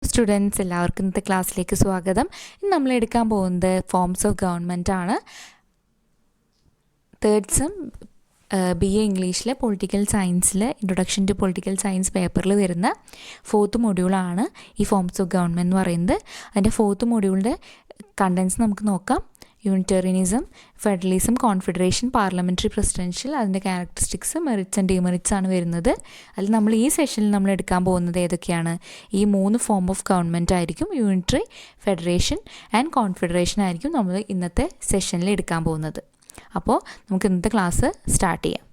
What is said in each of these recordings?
Students, എല്ലാവർക്കും ഇന്നത്തെ ക്ലാസ്സിലേക്ക് സ്വാഗതം. ഇന്ന് നമ്മൾ എടുക്കാൻ പോകുന്നത് ഫോംസ് ഓഫ് ഗവൺമെൻറ് ആണ്. തേർഡ് സെം BA ഇംഗ്ലീഷിലെ പൊളിറ്റിക്കൽ സയൻസിൽ ഇൻട്രൊഡക്ഷൻ ടു പൊളിറ്റിക്കൽ സയൻസ് പേപ്പറിൽ വരുന്ന 4th മൊഡ്യൂളാണ് ഈ ഫോംസ് ഓഫ് ഗവൺമെൻറ് എന്ന് പറയുന്നത്. അതിൻ്റെ 4th മൊഡ്യൂളിൻ്റെ കണ്ടൻസ് നമുക്ക് നോക്കാം. യൂണിറ്റേറിയനിസം, ഫെഡറലിസം, കോൺഫെഡറേഷൻ, പാർലമെൻ്ററി പ്രസിഡൻഷ്യൽ, അതിൻ്റെ ക്യാരക്ടറിസ്റ്റിക്സ്, മെറിറ്റ്സ് ആൻഡ് ഡിമെറിറ്റ്സ് ആണ് വരുന്നത്. അതിൽ നമ്മൾ ഈ സെഷനിൽ നമ്മൾ എടുക്കാൻ പോകുന്നത് ഏതൊക്കെയാണ്? ഈ 3 ഫോം ഓഫ് ഗവൺമെൻറ് ആയിരിക്കും. യൂണിറ്ററി, ഫെഡറേഷൻ ആൻഡ് കോൺഫെഡറേഷൻ ആയിരിക്കും നമ്മൾ ഇന്നത്തെ സെഷനിൽ എടുക്കാൻ പോകുന്നത്. അപ്പോൾ നമുക്ക് ഇന്നത്തെ ക്ലാസ് സ്റ്റാർട്ട് ചെയ്യാം.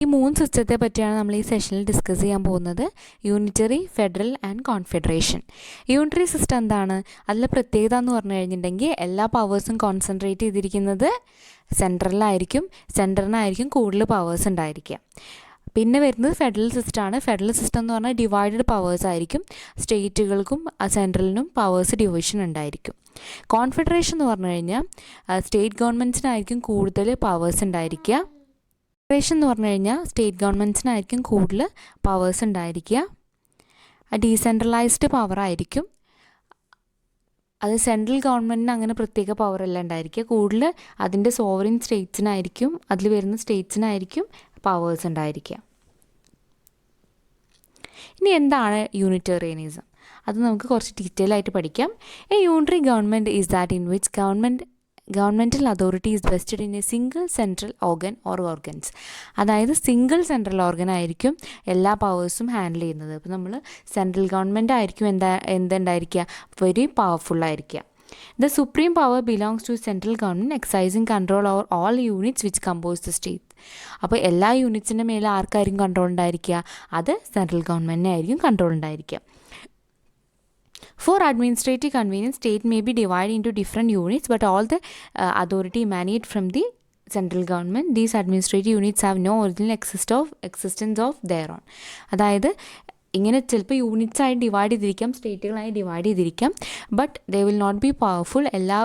ഈ 3 സിസ്റ്റത്തെ പറ്റിയാണ് നമ്മൾ ഈ സെഷനിൽ ഡിസ്കസ് ചെയ്യാൻ പോകുന്നത്. Unitary, federal and confederation. Unitary system എന്താണ്? അതിലെ പ്രത്യേകത എന്ന് പറഞ്ഞു കഴിഞ്ഞിട്ടുണ്ടെങ്കിൽ എല്ലാ പവേഴ്സും കോൺസെൻട്രേറ്റ് ചെയ്തിരിക്കുന്നത് സെൻറ്ററിനായിരിക്കും കൂടുതൽ പവേഴ്സ് ഉണ്ടായിരിക്കുക. പിന്നെ വരുന്നത് ഫെഡറൽ സിസ്റ്റമാണ്. ഫെഡറൽ സിസ്റ്റം എന്ന് പറഞ്ഞാൽ ഡിവൈഡഡ് പവേഴ്സ് ആയിരിക്കും. സ്റ്റേറ്റുകൾക്കും സെൻട്രലിനും പവേഴ്സ് ഡിവിഷൻ ഉണ്ടായിരിക്കും. കോൺഫെഡറേഷൻ എന്ന് പറഞ്ഞു കഴിഞ്ഞാൽ സ്റ്റേറ്റ് ഗവൺമെൻറ്റ്സിനായിരിക്കും കൂടുതൽ പവേഴ്സ് ഉണ്ടായിരിക്കുക. ഫെഡറേഷൻ എന്ന് പറഞ്ഞു കഴിഞ്ഞാൽ സ്റ്റേറ്റ് ഗവൺമെൻറ്റ്സിനായിരിക്കും കൂടുതൽ പവേഴ്സ് ഉണ്ടായിരിക്കുക. ഡീസെൻട്രലൈസ്ഡ് പവർ ആയിരിക്കും. അത് സെൻട്രൽ ഗവൺമെൻറ്റിന് അങ്ങനെ പ്രത്യേക പവറല്ല ഉണ്ടായിരിക്കുക. കൂടുതൽ അതിൻ്റെ സോവറിൻ സ്റ്റേറ്റ്സിനായിരിക്കും, അതിൽ വരുന്ന സ്റ്റേറ്റ്സിനായിരിക്കും പവേഴ്സ് ഉണ്ടായിരിക്കുക. ഇനി എന്താണ് യൂണിറ്റേറിയനിസം? അത് നമുക്ക് കുറച്ച് ഡീറ്റെയിൽ ആയിട്ട് പഠിക്കാം. A unitary government is that in which governmental authority is vested in A single central organ or organs. അതായത് സിംഗിൾ സെൻട്രൽ ഓർഗൻ ആയിരിക്കും എല്ലാ പവേഴ്സും ഹാൻഡിൽ ചെയ്യുന്നത്. ഇപ്പോൾ നമ്മൾ സെൻട്രൽ ഗവൺമെൻറ് ആയിരിക്കും എന്തുണ്ടായിരിക്കുക, very പവർഫുള്ളായിരിക്കുക. The supreme power belongs to central government exercising control over all units which compose the state. അപ്പോൾ എല്ലാ യൂണിറ്റ്സിൻ്റെ മേലെ ആർക്കായിരിക്കും കൺട്രോൾ ഉണ്ടായിരിക്കുക? അത് സെൻട്രൽ ഗവൺമെൻറ്റിനായിരിക്കും കൺട്രോൾ ഉണ്ടായിരിക്കുക. For administrative convenience, state may be divided into different units, but all the authority emanate from the central government. These administrative units have no original existence of their own. അതായത് ഇങ്ങനെ ചിലപ്പോൾ യൂണിറ്റ്സായി divide ചെയ്തിരിക്കാം, സ്റ്റേറ്റുകളായി divide ചെയ്തിരിക്കാം, but they will not be powerful. എല്ലാ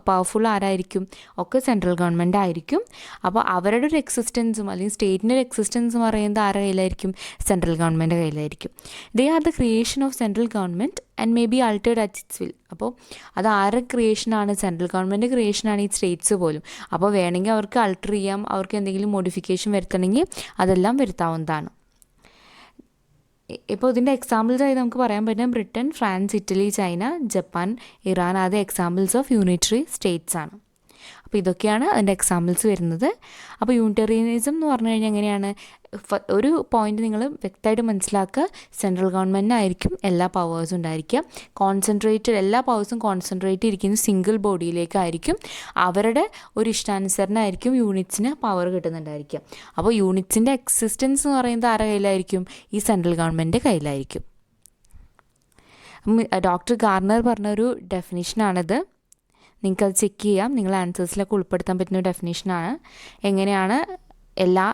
powerful ആരായിരിക്കും? ഒക്കെ സെൻട്രൽ ഗവൺമെൻറ് ആയിരിക്കും. അപ്പോൾ അവരുടെ ഒരു എക്സിസ്റ്റൻസും അല്ലെങ്കിൽ സ്റ്റേറ്റിൻ്റെ ഒരു എക്സിസ്റ്റൻസും പറയുന്നത് ആരുടെ കയ്യിലായിരിക്കും? സെൻട്രൽ ഗവൺമെൻറ് കയ്യിലായിരിക്കും. They are the creation of central government and may be altered at its will. അപ്പോൾ അത് ആരുടെ ക്രിയേഷനാണ്? സെൻട്രൽ ഗവൺമെൻറ് ക്രിയേഷനാണ് ഈ സ്റ്റേറ്റ്സ് പോലും. അപ്പോൾ വേണമെങ്കിൽ അവർക്ക് ആൾട്ടർ ചെയ്യാം, അവർക്ക് എന്തെങ്കിലും മോഡിഫിക്കേഷൻ വരുത്തണമെങ്കിൽ അതെല്ലാം വരുത്താവുന്നതാണ്. ഇപ്പോൾ ഇതിൻ്റെ എക്സാമ്പിൾസായി നമുക്ക് പറയാൻ പറ്റുന്ന Britain, France, Italy, China, Japan, Iran ആദ്യ എക്സാമ്പിൾസ് ഓഫ് യൂണിറ്ററി സ്റ്റേറ്റ്സ് ആണ്. അപ്പോൾ ഇതൊക്കെയാണ് അതിൻ്റെ എക്സാമ്പിൾസ് വരുന്നത്. അപ്പോൾ യൂണിറ്റേറിയനിസം എന്ന് പറഞ്ഞു കഴിഞ്ഞാൽ എങ്ങനെയാണ്? ഒരു പോയിന്റ് നിങ്ങൾ വ്യക്തമായിട്ട് മനസ്സിലാക്കുക. സെൻട്രൽ ഗവൺമെൻറ്റിനായിരിക്കും എല്ലാ പവേഴ്സും ഉണ്ടായിരിക്കുക. എല്ലാ പവേഴ്സും കോൺസെൻട്രേറ്റ് ഇരിക്കുന്ന സിംഗിൾ ബോഡിയിലേക്കായിരിക്കും. അവരുടെ ഒരു ഇഷ്ടാനുസരണമായിരിക്കും യൂണിറ്റ്സിന് പവർ കിട്ടുന്നുണ്ടായിരിക്കുക. അപ്പോൾ യൂണിറ്റ്സിൻ്റെ എക്സിസ്റ്റൻസ് എന്ന് പറയുന്നത് ആരുടെ കയ്യിലായിരിക്കും? ഈ സെൻട്രൽ ഗവൺമെൻറ് കയ്യിലായിരിക്കും. ഡോക്ടർ ഗാർണർ പറഞ്ഞൊരു ഡെഫിനിഷനാണിത്. നിങ്ങൾക്കത് ചെക്ക് ചെയ്യാം. നിങ്ങൾ ആൻസേഴ്സിലൊക്കെ ഉൾപ്പെടുത്താൻ പറ്റുന്ന ഡെഫിനേഷനാണ്. എങ്ങനെയാണ് എല്ലാ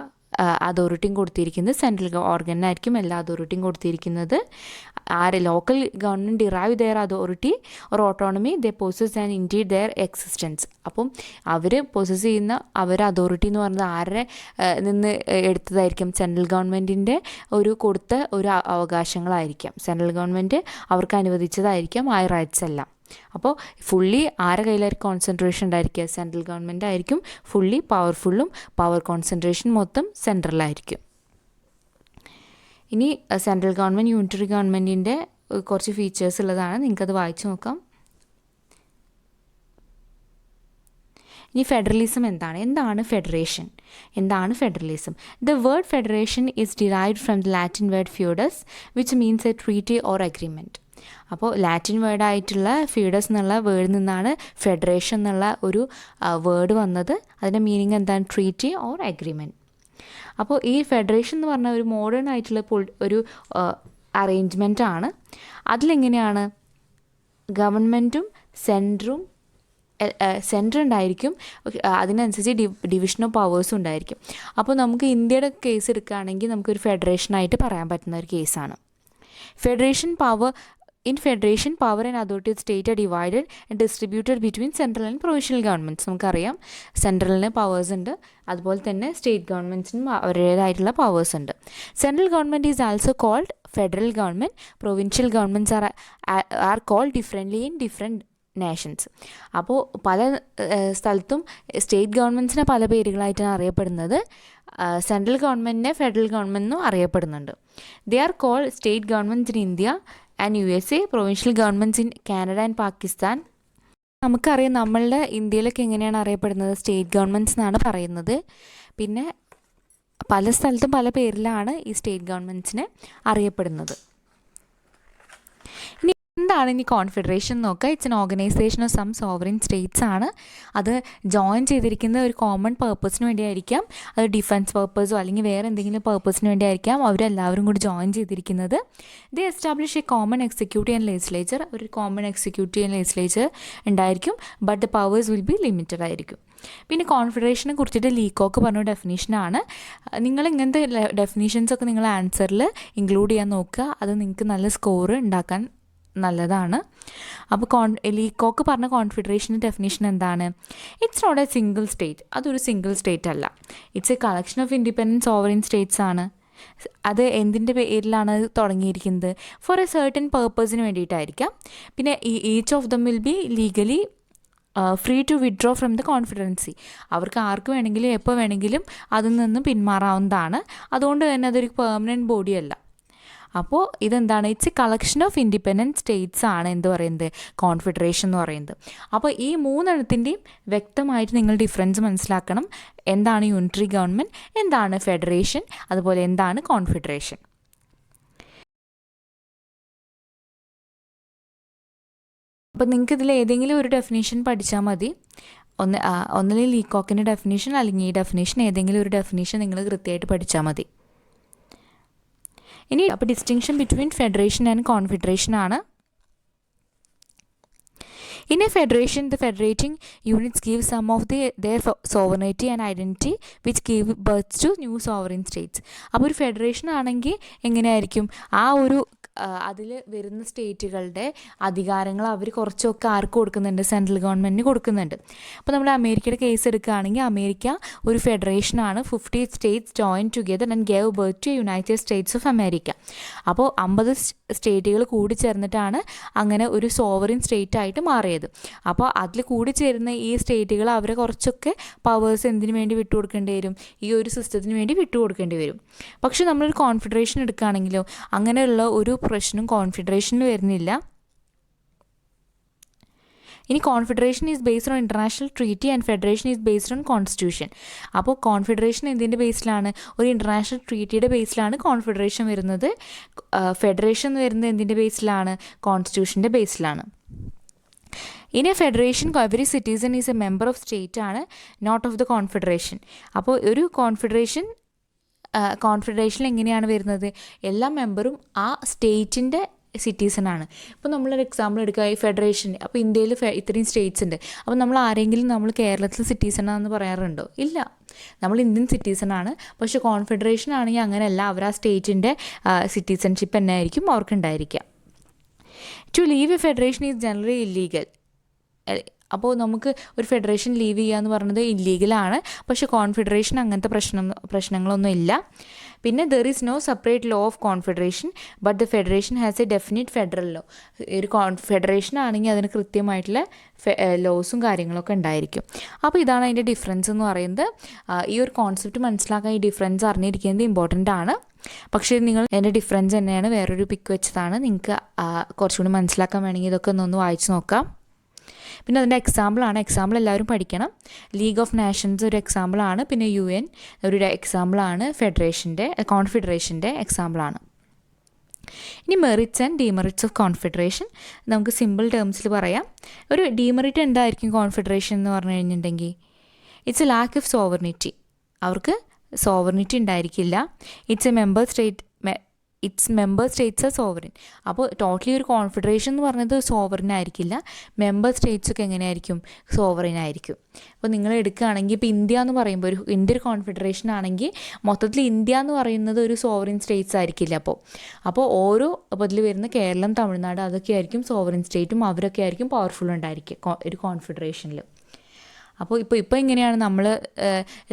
അതോറിറ്റിയും കൊടുത്തിരിക്കുന്നത്? സെൻട്രൽ ഓർഗനായിരിക്കും എല്ലാ അതോറിറ്റിയും കൊടുത്തിരിക്കുന്നത്. Local government derive their authority or autonomy they possess and indeed their existence. അപ്പം അവർ പൊസസ് ചെയ്യുന്ന അതോറിറ്റി എന്ന് പറയുന്നത് ആരുടെ നിന്ന് എടുത്തതായിരിക്കും? സെൻട്രൽ ഗവൺമെൻറ്റിൻ്റെ കൊടുത്ത ഒരു അവകാശങ്ങളായിരിക്കാം. സെൻട്രൽ ഗവൺമെൻറ് അവർക്ക് അനുവദിച്ചതായിരിക്കാം ആ റൈറ്റ്സ് എല്ലാം. അപ്പോൾ ഫുള്ളി ആരുടെ കയ്യിലായിരിക്കും കോൺസെൻട്രേഷൻ ഉണ്ടായിരിക്കുക? സെൻട്രൽ ഗവൺമെൻറ് ആയിരിക്കും ഫുള്ളി പവർഫുള്ളും. പവർ കോൺസെൻട്രേഷൻ മൊത്തം സെൻട്രലായിരിക്കും. ഇനി സെൻട്രൽ ഗവൺമെൻറ്, യൂണിറ്ററി ഗവൺമെൻറ്റിൻ്റെ കുറച്ച് ഫീച്ചേഴ്സ് ഉള്ളതാണ്. നിങ്ങൾക്കത് വായിച്ചു നോക്കാം. ഇനി ഫെഡറലിസം എന്താണ് federation? Federalism? The word federation is derived from the Latin word foedus which means a treaty or agreement. അപ്പോൾ ലാറ്റിൻ വേർഡായിട്ടുള്ള ഫ്യൂഡസ് എന്നുള്ള വേർഡിൽ നിന്നാണ് ഫെഡറേഷൻ എന്നുള്ള ഒരു വേർഡ് വന്നത്. അതിൻ്റെ മീനിങ് എന്താണ്? Treaty or agreement. അപ്പോൾ ഈ ഫെഡറേഷൻ എന്ന് പറഞ്ഞാൽ ഒരു മോഡേൺ ആയിട്ടുള്ള ഒരു അറേഞ്ച്മെൻ്റ് ആണ്. അതിലെങ്ങനെയാണ് ഗവൺമെൻറ്റും സെൻറ്റർ ഉണ്ടായിരിക്കും. അതിനനുസരിച്ച് ഡിവിഷൻ ഓഫ് പവേഴ്സും ഉണ്ടായിരിക്കും. അപ്പോൾ നമുക്ക് ഇന്ത്യയുടെ കേസ് എടുക്കുകയാണെങ്കിൽ നമുക്കൊരു ഫെഡറേഷനായിട്ട് പറയാൻ പറ്റുന്ന ഒരു കേസാണ്. In federation, power and authority of state are divided and distributed between central and provincial governments. നമുക്കറിയാം സെൻട്രലിന് പവേഴ്സ് ഉണ്ട്, അതുപോലെ തന്നെ സ്റ്റേറ്റ് ഗവൺമെൻറ്റ്സിനും അവരുടേതായിട്ടുള്ള പവേഴ്സ് ഉണ്ട്. Central government is also called federal government, provincial governments are called differently in different nations. അപ്പോൾ പല സ്ഥലത്തും state ഗവൺമെൻറ്റ്സിനെ പല പേരുകളായിട്ടാണ് അറിയപ്പെടുന്നത്. സെൻട്രൽ ഗവൺമെൻറ്റിനെ ഫെഡറൽ ഗവൺമെൻറ് എന്നും അറിയപ്പെടുന്നുണ്ട്. They are called state governments in India and USA, provincial governments in Canada and Pakistan. നമുക്കറിയാം നമ്മളുടെ ഇന്ത്യയിലൊക്കെ എങ്ങനെയാണ് അറിയപ്പെടുന്നത്, സ്റ്റേറ്റ് ഗവൺമെൻറ്റ്സ് എന്നാണ് പറയുന്നത്. പിന്നെ പല സ്ഥലത്തും പല പേരിലാണ് ഈ സ്റ്റേറ്റ് ഗവൺമെൻറ്റ്സിനെ അറിയപ്പെടുന്നത്. ഇനി എന്താണ് ഇനി കോൺഫെഡറേഷൻ നോക്കുക. It's an organisation of some sovereign states ആണ്. അത് ജോയിൻ ചെയ്തിരിക്കുന്ന ഒരു കോമൺ പർപ്പസിന് വേണ്ടിയായിരിക്കാം. അത് ഡിഫൻസ് പർപ്പസോ അല്ലെങ്കിൽ വേറെ എന്തെങ്കിലും പർപ്പസിന് വേണ്ടിയായിരിക്കാം അവരെല്ലാവരും കൂടി ജോയിൻ ചെയ്തിരിക്കുന്നത്. They establish a common executive and legislature. ഒരു കോമൺ എക്സിക്യൂട്ടീവ് ആൻഡ് ലെജിസ്ലേച്ചർ ഉണ്ടായിരിക്കും. But the powers will be limited ആയിരിക്കും. പിന്നെ കോൺഫെഡറേഷനെ കുറിച്ചിട്ട് ലീകോക്ക് പറഞ്ഞ ഡെഫിനേഷനാണ്. നിങ്ങൾ ഇങ്ങനത്തെ ഡെഫിനേഷൻസൊക്കെ നിങ്ങൾ ആൻസറിൽ ഇൻക്ലൂഡ് ചെയ്യാൻ നോക്കുക. അത് നിങ്ങൾക്ക് നല്ല സ്കോർ ഉണ്ടാക്കാൻ നല്ലതാണ്. അപ്പോൾ ലീകോക്ക് പറഞ്ഞ കോൺഫെഡറേഷൻ്റെ ഡെഫിനേഷൻ എന്താണ്? It's not a single state. അതൊരു സിംഗിൾ സ്റ്റേറ്റ് അല്ല. It's a collection of independent sovereign states ആണ്. അത് എന്തിൻ്റെ പേരിലാണ് തുടങ്ങിയിരിക്കുന്നത്? ഫോർ എ സർട്ടൻ പേർപ്പസിന് വേണ്ടിയിട്ടായിരിക്കാം. പിന്നെ each of them will be legally free to withdraw from the confederacy. അവർക്ക് ആർക്ക് വേണമെങ്കിലും എപ്പോൾ വേണമെങ്കിലും അതിൽ നിന്ന് പിന്മാറാവുന്നതാണ്. അതുകൊണ്ട് തന്നെ അതൊരു പെർമനൻറ്റ് ബോഡിയല്ല. അപ്പോൾ ഇതെന്താണ്? It's a collection of independent States ആണ് എന്ത് പറയുന്നത്, കോൺഫെഡറേഷൻ എന്ന് പറയുന്നത്. അപ്പോൾ ഈ മൂന്നെണ്ണത്തിൻ്റെയും വ്യക്തമായിട്ട് നിങ്ങൾ ഡിഫറൻസ് മനസ്സിലാക്കണം. എന്താണ് യൂണിറ്ററി ഗവൺമെൻറ്, എന്താണ് ഫെഡറേഷൻ, അതുപോലെ എന്താണ് കോൺഫെഡറേഷൻ. അപ്പോൾ നിങ്ങൾക്ക് ഇതിൽ ഏതെങ്കിലും ഒരു ഡെഫിനേഷൻ പഠിച്ചാൽ മതി. ഒന്നില്ലെങ്കിൽ ലീകോക്കിൻ്റെ ഡെഫിനേഷൻ അല്ലെങ്കിൽ ഈ ഡെഫിനേഷൻ, ഏതെങ്കിലും ഒരു ഡെഫിനേഷൻ നിങ്ങൾ കൃത്യമായിട്ട് പഠിച്ചാൽ മതി. ഇനി അപ്പോൾ distinction between federation and confederation ആണ്. In a federation, the federating units give some of their sovereignty and identity which give birth to new sovereign states. അപ്പോൾ ഒരു ഫെഡറേഷൻ ആണെങ്കിൽ എങ്ങനെയായിരിക്കും, ആ ഒരു അതിൽ വരുന്ന സ്റ്റേറ്റുകളുടെ അധികാരങ്ങൾ അവർ കുറച്ചൊക്കെ ആർക്ക് കൊടുക്കുന്നുണ്ട്, സെൻട്രൽ ഗവൺമെൻറ്റിന് കൊടുക്കുന്നുണ്ട്. അപ്പോൾ നമ്മൾ അമേരിക്കയുടെ കേസ് എടുക്കുകയാണെങ്കിൽ അമേരിക്ക ഒരു ഫെഡറേഷനാണ്. 50 states join together and gave birth to United States of America. അപ്പോൾ 50 സ്റ്റേറ്റുകൾ കൂടി ചേർന്നിട്ടാണ് അങ്ങനെ ഒരു സോവറിൻ സ്റ്റേറ്റ് ആയിട്ട് മാറിയത്. അപ്പോൾ അതിൽ കൂടി ചേരുന്ന ഈ സ്റ്റേറ്റുകൾ അവരെ കുറച്ചൊക്കെ പവേഴ്സ് എന്തിനു വേണ്ടി വിട്ടുകൊടുക്കേണ്ടി വരും, ഈ ഒരു സിസ്റ്റത്തിന് വേണ്ടി വിട്ടുകൊടുക്കേണ്ടി വരും. പക്ഷെ നമ്മളൊരു കോൺഫെഡറേഷൻ എടുക്കുകയാണെങ്കിലോ അങ്ങനെയുള്ള ഒരു പ്രശ്നം കോൺഫെഡറേഷനിൽ വരുന്നില്ല. ഇനി confederation is based on international treaty and federation is based on constitution. അപ്പോൾ കോൺഫെഡറേഷൻ എന്തിൻ്റെ ബേസിലാണ്? ഒരു ഇൻ്റർനാഷണൽ ട്രീറ്റിയുടെ ബേസിലാണ് കോൺഫെഡറേഷൻ വരുന്നത്. ഫെഡറേഷൻ വരുന്നത് എന്തിൻ്റെ ബേസിലാണ്? കോൺസ്റ്റിറ്റ്യൂഷൻ്റെ ബേസിലാണ്. In a federation every citizen is a member of state ആണ്, നോട്ട് ഓഫ് ദ കോൺഫെഡറേഷൻ. അപ്പോൾ ഒരു കോൺഫെഡറേഷനിൽ എങ്ങനെയാണ് വരുന്നത്? എല്ലാ മെമ്പറും ആ സ്റ്റേറ്റിൻ്റെ സിറ്റിസണാണ്. ഇപ്പോൾ നമ്മളൊരു എക്സാമ്പിൾ എടുക്കുക, ഈ ഫെഡറേഷൻ, അപ്പോൾ ഇന്ത്യയിൽ ഇത്രയും സ്റ്റേറ്റ്സ് ഉണ്ട്. അപ്പോൾ നമ്മൾ ആരെങ്കിലും നമ്മൾ കേരളത്തിൽ സിറ്റിസണാണെന്ന് പറയാറുണ്ടോ? ഇല്ല, നമ്മൾ ഇന്ത്യൻ സിറ്റിസണാണ്. പക്ഷേ കോൺഫെഡറേഷൻ ആണെങ്കിൽ അങ്ങനെയല്ല, അവർ ആ സ്റ്റേറ്റിൻ്റെ സിറ്റിസൺഷിപ്പ് തന്നെ ആയിരിക്കും അവർക്കുണ്ടായിരിക്കുക. To leave a federation is generally illegal. അപ്പോൾ നമുക്ക് ഒരു ഫെഡറേഷൻ ലീവ് ചെയ്യുക എന്ന് പറയുന്നത് ഇല്ലീഗലാണ്. പക്ഷേ കോൺഫെഡറേഷൻ അങ്ങനത്തെ പ്രശ്നങ്ങളൊന്നും ഇല്ല. പിന്നെ there is no separate law of confederation but the federation has a definite federal law. ഒരു ഫെഡറേഷൻ ആണെങ്കിൽ അതിന് കൃത്യമായിട്ടുള്ള ലോസും കാര്യങ്ങളൊക്കെ ഉണ്ടായിരിക്കും. അപ്പോൾ ഇതാണ് അതിൻ്റെ ഡിഫറൻസ് എന്ന് പറയുന്നത്. ഈ ഒരു കോൺസെപ്റ്റ് മനസ്സിലാക്കാൻ ഈ ഡിഫറൻസ് അറിഞ്ഞിരിക്കുന്നത് ഇമ്പോർട്ടൻ്റ് ആണ്. പക്ഷേ നിങ്ങൾ എൻ്റെ ഡിഫറൻസ് തന്നെയാണ്, വേറൊരു പിക്ക് വെച്ചതാണ്. നിങ്ങൾക്ക് കുറച്ചുകൂടി മനസ്സിലാക്കാൻ വേണമെങ്കിൽ ഇതൊക്കെ ഒന്ന് വായിച്ച് നോക്കാം. പിന്നെ അതിൻ്റെ എക്സാമ്പിൾ എല്ലാവരും പഠിക്കണം. ലീഗ് ഓഫ് നേഷൻസ് ഒരു എക്സാമ്പിളാണ്. പിന്നെ UN ഒരു എക്സാമ്പിളാണ്. കോൺഫെഡറേഷൻ്റെ എക്സാമ്പിളാണ്. ഇനി merits and demerits of confederation നമുക്ക് സിമ്പിൾ ടേംസിൽ പറയാം. ഒരു ഡിമെറിറ്റ് എന്തായിരിക്കും കോൺഫെഡറേഷൻ എന്ന് പറഞ്ഞു കഴിഞ്ഞിട്ടുണ്ടെങ്കിൽ? It's A lack of sovereignty. അവർക്ക് സോവർണിറ്റി ഉണ്ടായിരിക്കില്ല. It's member States R sovereign. അപ്പോൾ ടോട്ടലി ഒരു കോൺഫെഡറേഷൻ എന്ന് പറയുന്നത് സോവറിൻ ആയിരിക്കില്ല. മെമ്പർ സ്റ്റേറ്റ്സൊക്കെ എങ്ങനെയായിരിക്കും? സോവറിൻ ആയിരിക്കും. അപ്പോൾ നിങ്ങൾ എടുക്കുകയാണെങ്കിൽ ഇപ്പോൾ ഇന്ത്യ എന്ന് പറയുമ്പോൾ ഇന്ത്യ ഒരു കോൺഫെഡറേഷൻ ആണെങ്കിൽ മൊത്തത്തിൽ ഇന്ത്യ എന്ന് പറയുന്നത് ഒരു സോവറിൻ സ്റ്റേറ്റ്സ് ആയിരിക്കില്ല. അപ്പോൾ ഓരോ അതിൽ വരുന്ന കേരളം, തമിഴ്നാട് അതൊക്കെ ആയിരിക്കും സോവറിൻ സ്റ്റേറ്റും. അവരൊക്കെ ആയിരിക്കും പവർഫുൾ ഉണ്ടായിരിക്കുക ഒരു കോൺഫെഡറേഷനിൽ. അപ്പോൾ ഇപ്പോൾ ഇങ്ങനെയാണ് നമ്മൾ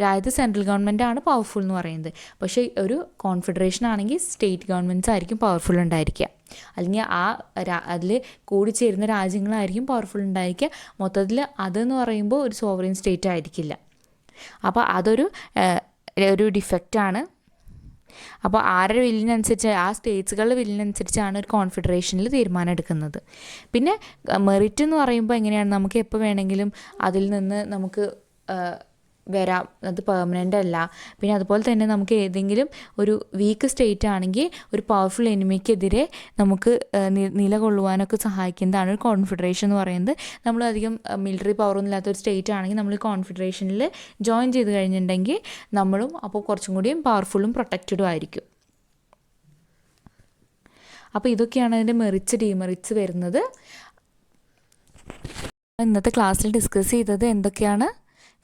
രാജ്യത്ത് സെൻട്രൽ ഗവൺമെൻറ് ആണ് പവർഫുൾ എന്ന് പറയുന്നത്. പക്ഷേ ഒരു കോൺഫെഡറേഷൻ ആണെങ്കിൽ സ്റ്റേറ്റ് ഗവൺമെൻറ്റ്സ് ആയിരിക്കും പവർഫുൾ ഉണ്ടായിരിക്കുക, അല്ലെങ്കിൽ അതിൽ കൂടിച്ചേരുന്ന രാജ്യങ്ങളായിരിക്കും പവർഫുൾ ഉണ്ടായിരിക്കുക. മൊത്തത്തിൽ അതെന്ന് പറയുമ്പോൾ ഒരു സോവറിൻ സ്റ്റേറ്റ് ആയിരിക്കില്ല. അപ്പോൾ അതൊരു ഡിഫക്റ്റാണ്. അപ്പോൾ ആരുടെ വില്ലിനനുസരിച്ച്, ആ സ്റ്റേറ്റ്സുകളുടെ വില്ലിനനുസരിച്ചാണ് ഒരു കോൺഫെഡറേഷനിൽ തീരുമാനം എടുക്കുന്നത്. പിന്നെ മെറിറ്റ് എന്ന് പറയുമ്പോൾ എങ്ങനെയാണ്, നമുക്ക് എപ്പോൾ വേണമെങ്കിലും അതിൽ നിന്ന് നമുക്ക് വരാം, അത് പെർമനൻ്റ് അല്ല. പിന്നെ അതുപോലെ തന്നെ നമുക്ക് ഏതെങ്കിലും ഒരു വീക്ക് സ്റ്റേറ്റ് ആണെങ്കിൽ ഒരു പവർഫുൾ എനിമിക്കെതിരെ നമുക്ക് നിലകൊള്ളുവാനൊക്കെ സഹായിക്കുന്നതാണ് ഒരു കോൺഫെഡറേഷൻ എന്ന് പറയുന്നത്. നമ്മളധികം മിലിറ്ററി പവറൊന്നും ഇല്ലാത്തൊരു സ്റ്റേറ്റ് ആണെങ്കിൽ നമ്മൾ കോൺഫെഡറേഷനിൽ ജോയിൻ ചെയ്ത് കഴിഞ്ഞിട്ടുണ്ടെങ്കിൽ നമ്മളും അപ്പോൾ കുറച്ചും കൂടിയും പവർഫുള്ളും പ്രൊട്ടക്റ്റഡും ആയിരിക്കും. അപ്പോൾ ഇതൊക്കെയാണ് അതിൻ്റെ മെറിറ്റ്സ് ഡിമെറിറ്റ്സ് വരുന്നത്. ഇന്നത്തെ ക്ലാസ്സിൽ ഡിസ്കസ് ചെയ്തത് എന്തൊക്കെയാണ്?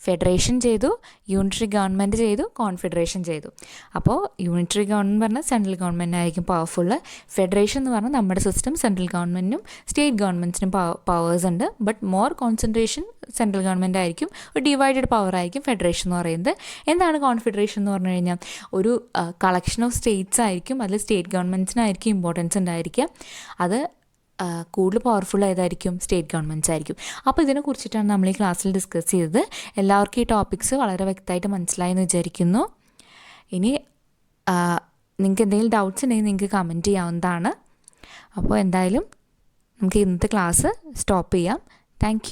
ഫെഡറേഷൻ ചെയ്തു, യൂണിറ്ററി ഗവൺമെൻറ് ചെയ്തു, കോൺഫെഡറേഷൻ ചെയ്തു. അപ്പോൾ യൂണിറ്ററി ഗവൺമെൻറ് പറഞ്ഞാൽ സെൻട്രൽ ഗവൺമെൻറ് ആയിരിക്കും പവർഫുള്ള്. ഫെഡറേഷൻ എന്ന് പറഞ്ഞാൽ നമ്മുടെ സിസ്റ്റം സെൻട്രൽ ഗവൺമെൻറ്റിനും സ്റ്റേറ്റ് ഗവൺമെൻറ്റ്സിനും പവേഴ്സ് ഉണ്ട്. But more concentration central government ആയിരിക്കും. ഒരു ഡിവൈഡഡ് പവർ ആയിരിക്കും ഫെഡറേഷൻ എന്ന് പറയുന്നത്. എന്താണ് കോൺഫെഡറേഷൻ എന്ന് പറഞ്ഞു കഴിഞ്ഞാൽ ഒരു കളക്ഷൻ ഓഫ് സ്റ്റേറ്റ്സ് ആയിരിക്കും. അതിൽ സ്റ്റേറ്റ് ഗവൺമെൻറ്റ്സിനായിരിക്കും ഇമ്പോർട്ടൻസ് ഉണ്ടായിരിക്കുക. അത് കൂടുതൽ പവർഫുൾ ഏതായിരിക്കും? സ്റ്റേറ്റ് ഗവൺമെൻറ്റ്സ് ആയിരിക്കും. അപ്പോൾ ഇതിനെക്കുറിച്ചിട്ടാണ് നമ്മൾ ഈ ക്ലാസ്സിൽ ഡിസ്കസ് ചെയ്തത്. എല്ലാവർക്കും ഈ ടോപ്പിക്സ് വളരെ വ്യക്തമായിട്ട് മനസ്സിലായെന്ന് വിചാരിക്കുന്നു. ഇനി നിങ്ങൾക്ക് എന്തെങ്കിലും ഡൗട്ട്സ് ഉണ്ടെങ്കിൽ നിങ്ങൾക്ക് കമൻറ്റ് ചെയ്യാവുന്നതാണ്. അപ്പോൾ എന്തായാലും നമുക്ക് ഇന്നത്തെ ക്ലാസ് സ്റ്റോപ്പ് ചെയ്യാം. താങ്ക്